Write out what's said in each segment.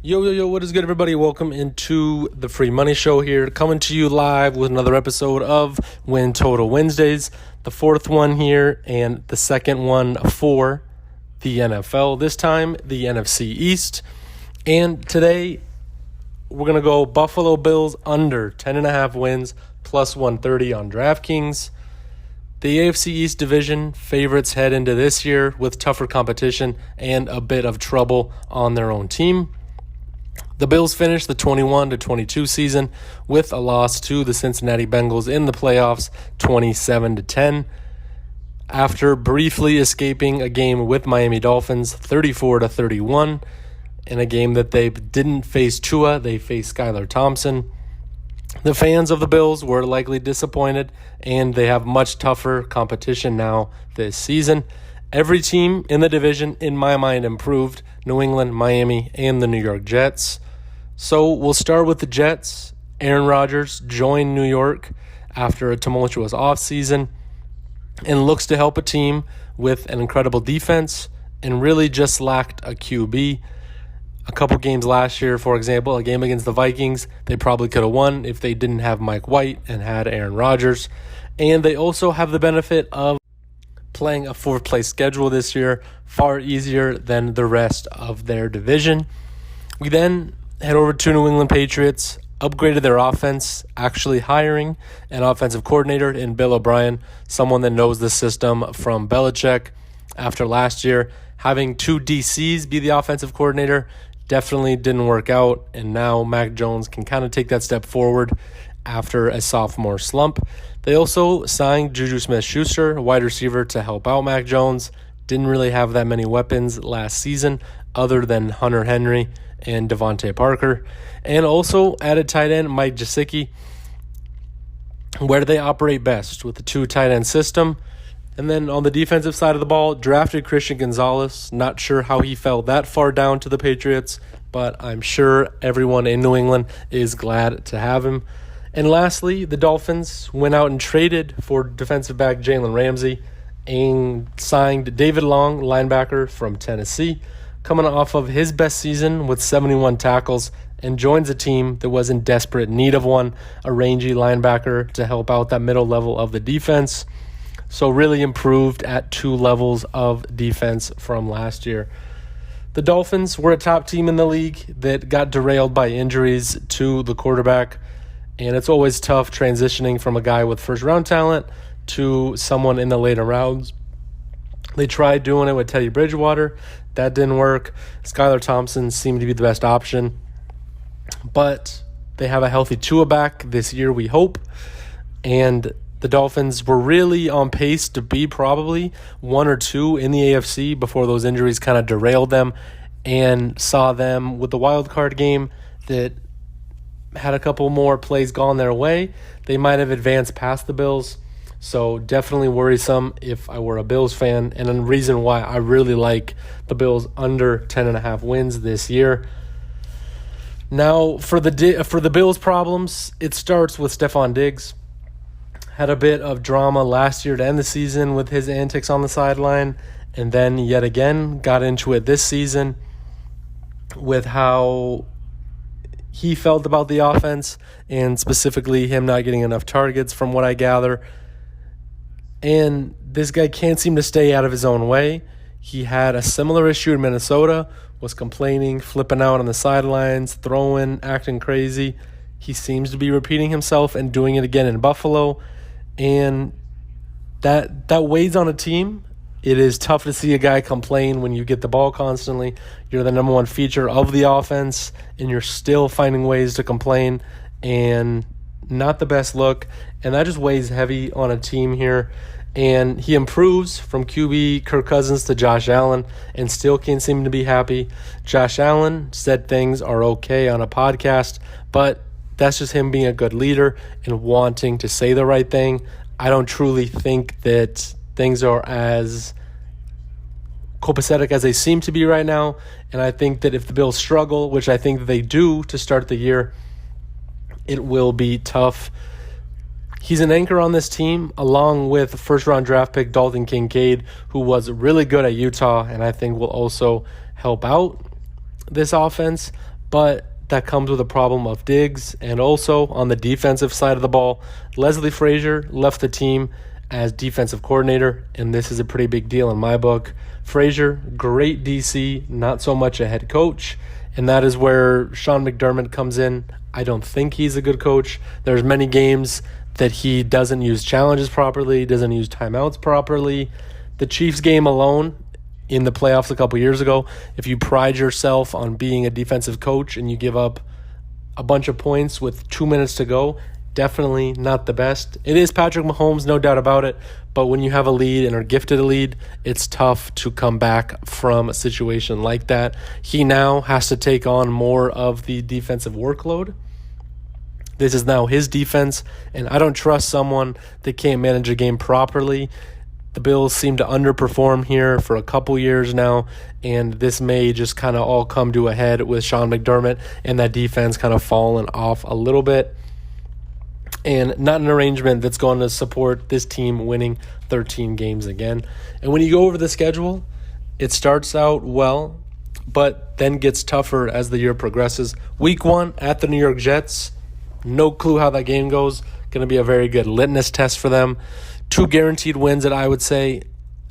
Yo, what is good, everybody? Welcome into the Free Money Show here, coming to you live with another episode of Win Total Wednesdays, the fourth one here and the second one for the NFL, this time the NFC East. And today we're going to go Buffalo Bills under 10.5 wins, plus 130 on DraftKings. The AFC East division favorites head into this year with tougher competition and a bit of trouble on their own team. The Bills finished the 21-22 season with a loss to the Cincinnati Bengals in the playoffs, 27-10. After briefly escaping a game with Miami Dolphins, 34-31, in a game that they didn't face Tua, they faced Skylar Thompson. The fans of the Bills were likely disappointed, and they have much tougher competition now this season. Every team in the division, in my mind, improved: New England, Miami, and the New York Jets. So we'll start with the Jets. Aaron Rodgers joined New York after a tumultuous offseason and looks to help a team with an incredible defense and really just lacked a QB. A couple games last year, for example, a game against the Vikings, they probably could have won if they didn't have Mike White and had Aaron Rodgers. And they also have the benefit of playing a fourth-place schedule this year, far easier than the rest of their division. We then head over to New England Patriots, upgraded their offense, actually hiring an offensive coordinator in Bill O'Brien, someone that knows the system from Belichick. After last year, having two DCs be the offensive coordinator definitely didn't work out, and now Mac Jones can kind of take that step forward after a sophomore slump. They also signed Juju Smith-Schuster, a wide receiver, to help out Mac Jones. Didn't really have that many weapons last season other than Hunter Henry and Devontae Parker. And also added tight end Mike Gesicki, where they operate best with the two tight end system. And then on the defensive side of the ball, drafted Christian Gonzalez. Not sure how he fell that far down to the Patriots, but I'm sure everyone in New England is glad to have him. And lastly, the Dolphins went out and traded for defensive back Jalen Ramsey and signed David Long, linebacker from Tennessee, coming off of his best season with 71 tackles, and joins a team that was in desperate need of one, a rangy linebacker to help out that middle level of the defense. So really improved at two levels of defense from last year. The Dolphins were a top team in the league that got derailed by injuries to the quarterback, and it's always tough transitioning from a guy with first-round talent to someone in the later rounds. They tried doing it with Teddy Bridgewater. That didn't work. Skylar Thompson seemed to be the best option. But they have a healthy Tua back this year, we hope. And the Dolphins were really on pace to be probably 1 or 2 in the AFC before those injuries kind of derailed them, and saw them with the wild card game that had a couple more plays gone their way. They might have advanced past the Bills. So definitely worrisome if I were a Bills fan, and a reason why I really like the Bills under 10.5 wins this year. Now, for the Bills' problems, it starts with Stefon Diggs. Had a bit of drama last year to end the season with his antics on the sideline, and then yet again got into it this season with how he felt about the offense, and specifically him not getting enough targets from what I gather. And this guy can't seem to stay out of his own way. He had a similar issue in Minnesota, was complaining, flipping out on the sidelines, throwing, acting crazy. He seems to be repeating himself and doing it again in Buffalo. And that weighs on a team. It is tough to see a guy complain when you get the ball constantly. You're the number one feature of the offense, and you're still finding ways to complain, and not the best look. And that just weighs heavy on a team here. And he improves from QB Kirk Cousins to Josh Allen and still can't seem to be happy. Josh Allen said things are okay on a podcast, but that's just him being a good leader and wanting to say the right thing. I don't truly think that things are as copacetic as they seem to be right now. And I think that if the Bills struggle, which I think they do to start the year, it will be tough. He's an anchor on this team, along with first-round draft pick Dalton Kincaid, who was really good at Utah and I think will also help out this offense. but that comes with a problem of Diggs. And also on the defensive side of the ball, Leslie Frazier left the team as defensive coordinator, and this is a pretty big deal in my book. Frazier, great DC, not so much a head coach, and that is where Sean McDermott comes in. I don't think he's a good coach. There's many games that he doesn't use challenges properly, doesn't use timeouts properly. The Chiefs game alone in the playoffs a couple years ago, if you pride yourself on being a defensive coach and you give up a bunch of points with 2 minutes to go, definitely not the best. It is Patrick Mahomes, no doubt about it, but when you have a lead and are gifted a lead, it's tough to come back from a situation like that. He now has to take on more of the defensive workload. This is now his defense, and I don't trust someone that can't manage a game properly. The Bills seem to underperform here for a couple years now, and this may just kind of all come to a head with Sean McDermott and that defense kind of falling off a little bit. And not an arrangement that's going to support this team winning 13 games again. And when you go over the schedule, it starts out well, but then gets tougher as the year progresses. Week 1 at the New York Jets. No clue how that game goes. Going to be a very good litmus test for them. 2 guaranteed wins that I would say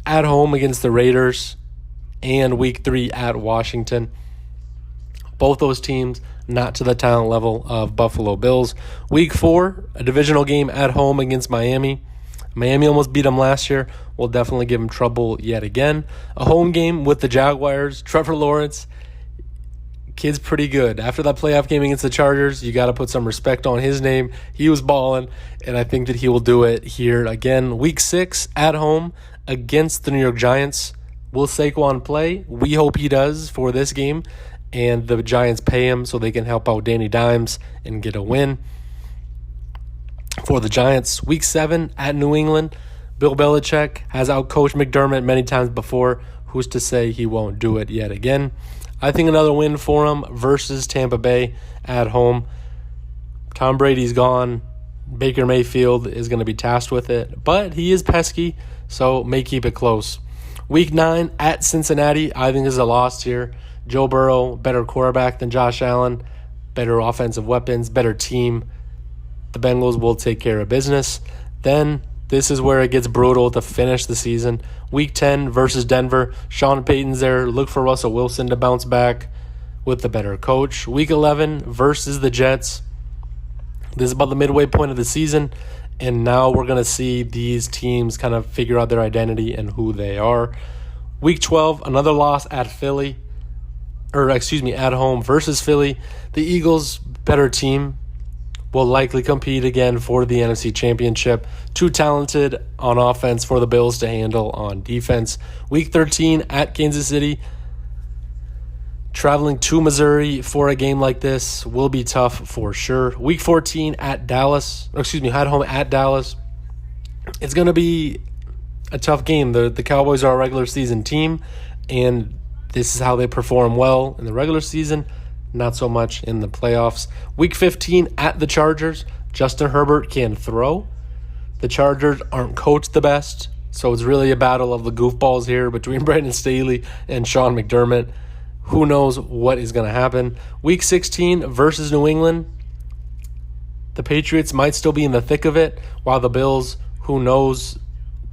at home against the Raiders and Week 3 at Washington. Both those teams not to the talent level of Buffalo Bills. Week 4, a divisional game at home against Miami. Miami almost beat them last year. We'll definitely give them trouble yet again. A home game with the Jaguars. Trevor Lawrence, kid's pretty good. After that playoff game against the Chargers, you got to put some respect on his name. He was balling, and I think that he will do it here again. Week 6 at home against the New York Giants. Will Saquon play? We hope he does for this game, and the Giants pay him so they can help out Danny Dimes and get a win for the Giants. Week 7 at New England. Bill Belichick has outcoached McDermott many times before. Who's to say he won't do it yet again? I think another win for him versus Tampa Bay at home. Tom Brady's gone. Baker Mayfield is going to be tasked with it, but he is pesky, so may keep it close. Week 9 at Cincinnati, I think is a loss here. Joe Burrow, better quarterback than Josh Allen, better offensive weapons, better team. The Bengals will take care of business. Then this is where it gets brutal to finish the season. Week 10 versus Denver. Sean Payton's there. Look for Russell Wilson to bounce back with the better coach. Week 11 versus the Jets. This is about the midway point of the season, and now we're going to see these teams kind of figure out their identity and who they are. Week 12, another loss at at home versus Philly. The Eagles, better team, will likely compete again for the NFC Championship. Too talented on offense for the Bills to handle on defense. Week 13 at Kansas City. Traveling to Missouri for a game like this will be tough for sure. Week 14 at home at Dallas. It's going to be a tough game. The Cowboys are a regular season team, and this is how they perform well in the regular season, not so much in the playoffs. Week 15 at the Chargers. Justin Herbert can throw. The Chargers aren't coached the best, so it's really a battle of the goofballs here between Brandon Staley and Sean McDermott. Who knows what is going to happen? Week 16 versus New England. The Patriots might still be in the thick of it, while the Bills, who knows,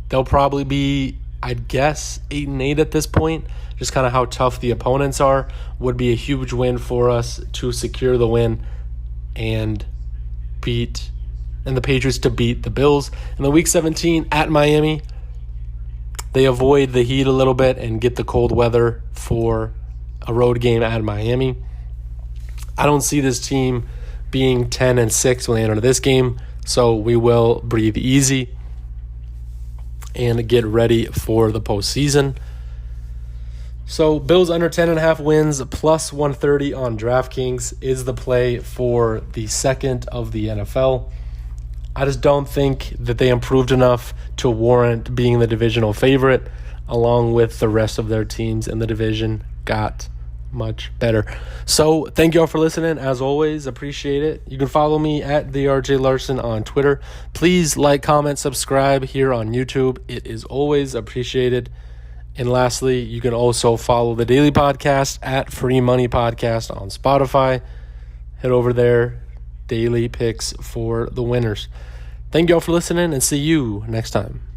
they'll probably be, I'd guess, 8-8 at this point. Just kind of how tough the opponents are. Would be a huge win for us to secure the win and the Patriots to beat the Bills. In the Week 17 at Miami, they avoid the heat a little bit and get the cold weather for a road game at Miami. I don't see this team being 10-6 when they enter this game, so we will breathe easy and get ready for the postseason. So Bills under 10.5 wins plus 130 on DraftKings is the play for the second of the NFL. I just don't think that they improved enough to warrant being the divisional favorite, along with the rest of their teams in the division got much better. So thank you all for listening. As always, appreciate it. You can follow me at the RJ Larson on Twitter. Please like, comment, subscribe here on YouTube. It is always appreciated. And lastly, you can also follow the daily podcast at Free Money Podcast on Spotify. Head over there, daily picks for the winners. Thank you all for listening, and see you next time.